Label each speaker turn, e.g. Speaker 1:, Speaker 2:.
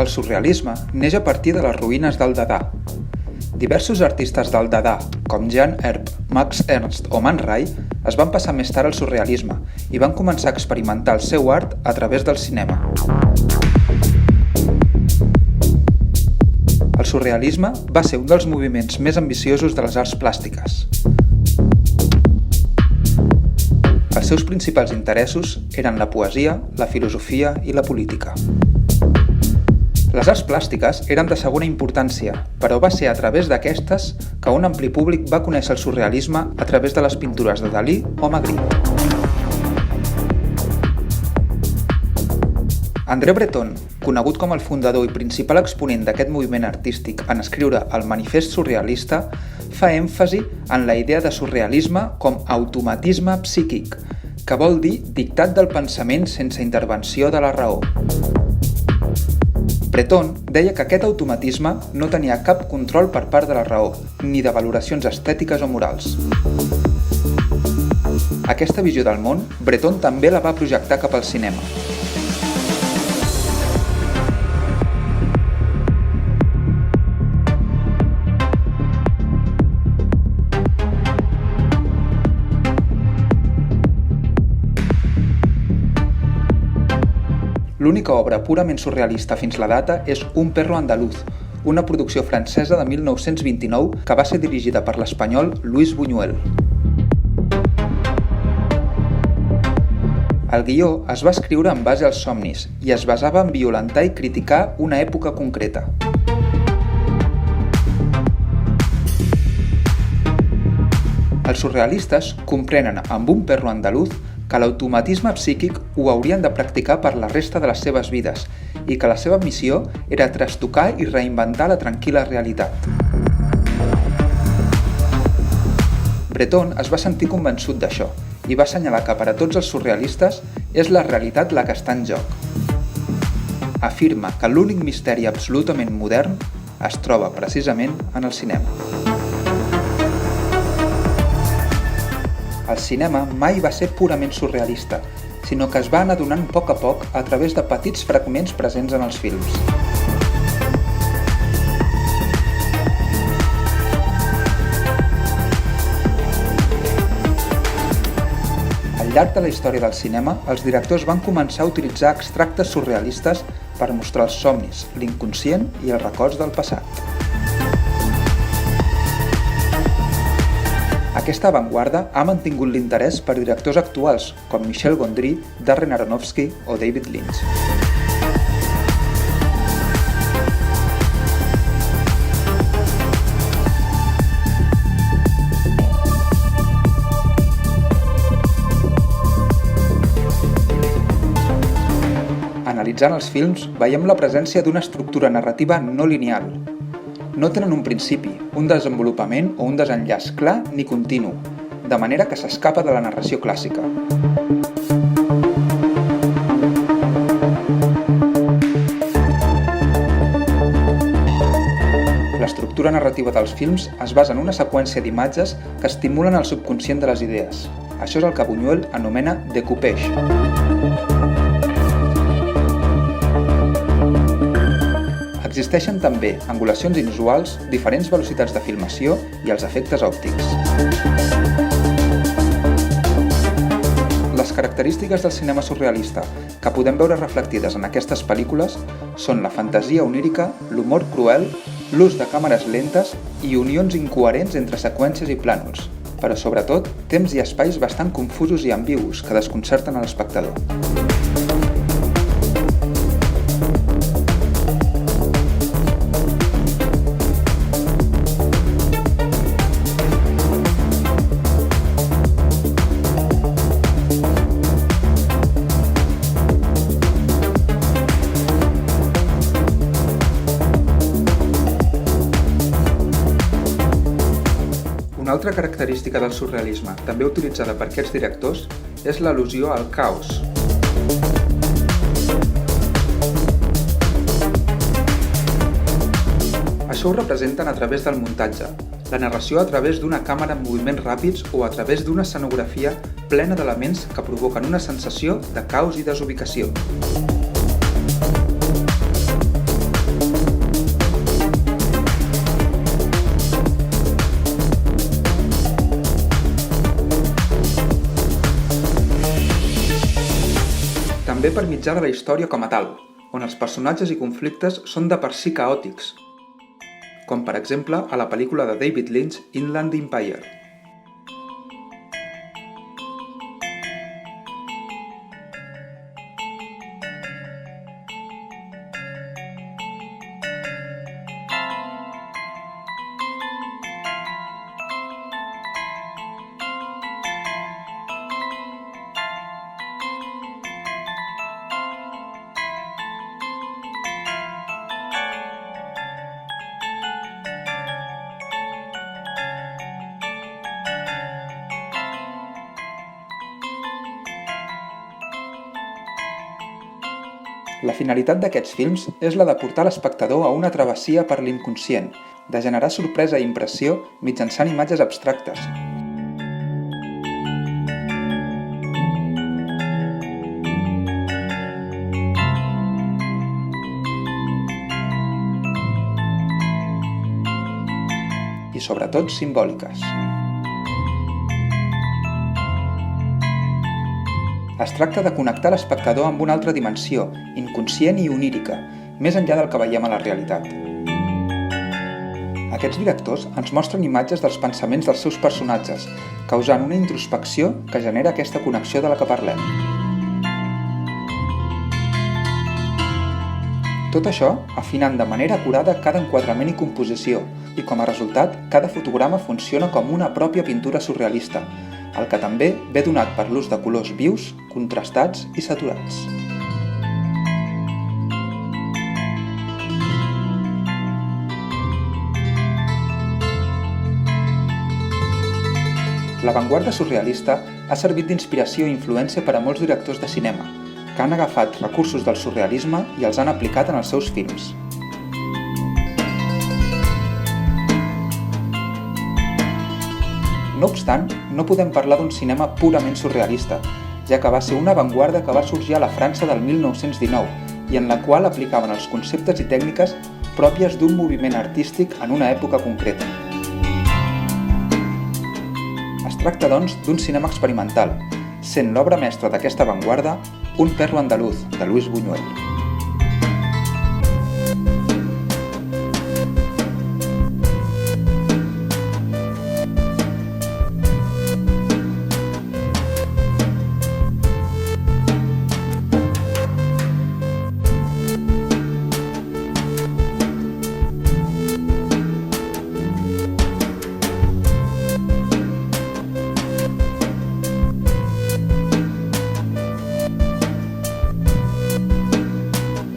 Speaker 1: El surrealisme neix a partir de les ruïnes del Dada. Diversos artistes del Dada, com Jan Erb, Max Ernst o Man Ray, es van passar més tard al surrealisme i van començar a experimentar el seu art a través del cinema. El surrealisme va ser un dels moviments més ambiciosos de les arts plàstiques. Els seus principals interessos eren la poesia, la filosofia i la política. Les arts plàstiques eren de segona importància, però va ser a través d'aquestes que un ampli públic va conèixer el surrealisme a través de les pintures de Dalí o Magritte. André Breton, conegut com el fundador i principal exponent d'aquest moviment artístic en escriure el Manifest surrealista, fa èmfasi en la idea de surrealisme com automatisme psíquic, que vol dir dictat del pensament sense intervenció de la raó. Breton deia que aquest automatisme no tenia cap control per part de la raó, ni de valoracions estètiques o morals. Aquesta visió del món, Breton també la va projectar cap al cinema. L'única obra purament surrealista fins la data és Un perro andaluz, una producció francesa de 1929 que va ser dirigida per l'espanyol Luis Buñuel. El guió es va escriure en base als somnis i es basava en violentar i criticar una època concreta. Els surrealistes comprenen amb Un perro andaluz que l'automatisme psíquic ho haurien de practicar per la resta de les seves vides i que la seva missió era trastocar i reinventar la tranquil·la realitat. Breton es va sentir convençut d'això i va assenyalar que per a tots els surrealistes és la realitat la que està en joc. Afirma que l'únic misteri absolutament modern es troba precisament en el cinema. El cinema mai va ser purament surrealista, sinó que es va anar donant a poc a través de petits fragments presents en els films. Al llarg de la història del cinema, els directors van començar a utilitzar extractes surrealistes per mostrar els somnis, l'inconscient i els records del passat. Aquesta avantguarda ha mantingut l'interès per directors actuals com Michel Gondry, Darren Aronofsky o David Lynch. Analitzant els films, veiem la presència d'una estructura narrativa no lineal. No tenen un principi, un desenvolupament o un desenllaç clar ni continu, de manera que s'escapa de la narració clàssica. L'estructura narrativa dels films es basa en una seqüència d'imatges que estimulen el subconscient de les idees. Això és el que Buñuel anomena découpage. Existeixen també angulacions inusuals, diferents velocitats de filmació i els efectes òptics. Les característiques del cinema surrealista que podem veure reflectides en aquestes pel·lícules són la fantasia onírica, l'humor cruel, l'ús de càmeres lentes i unions incoherents entre seqüències i plànols, però sobretot temps i espais bastant confusos i ambigus que desconcerten a l'espectador. Una altra característica del surrealisme, també utilitzada per aquests directors, és l'al·lusió al caos. Això ho representen a través del muntatge, la narració a través d'una càmera en moviments ràpids o a través d'una escenografia plena d'elements que provoquen una sensació de caos i desubicació. també per mitjà de la història com a tal, on els personatges i conflictes són de per si caòtics, com per exemple a la pel·lícula de David Lynch Inland Empire. La finalitat d'aquests films és la de portar l'espectador a una travessia per l'inconscient, de generar sorpresa i impressió mitjançant imatges abstractes. I sobretot simbòliques. Es tracta de connectar l'espectador amb una altra dimensió, inconscient i onírica, més enllà del que veiem a la realitat. Aquests directors ens mostren imatges dels pensaments dels seus personatges, causant una introspecció que genera aquesta connexió de la que parlem. Tot això afinant de manera acurada cada enquadrament i composició, i com a resultat, cada fotograma funciona com una pròpia pintura surrealista, el que també ve donat per l'ús de colors vius, contrastats i saturats. L'avantguarda surrealista ha servit d'inspiració i influència per a molts directors de cinema, que han agafat recursos del surrealisme i els han aplicat en els seus films. No obstant, no podem parlar d'un cinema purament surrealista, ja que va ser una avantguarda que va sorgir a la França del 1919 i en la qual aplicaven els conceptes i tècniques pròpies d'un moviment artístic en una època concreta. Es tracta, doncs, d'un cinema experimental, sent l'obra mestra d'aquesta avantguarda Un perro andaluz, de Luis Buñuel.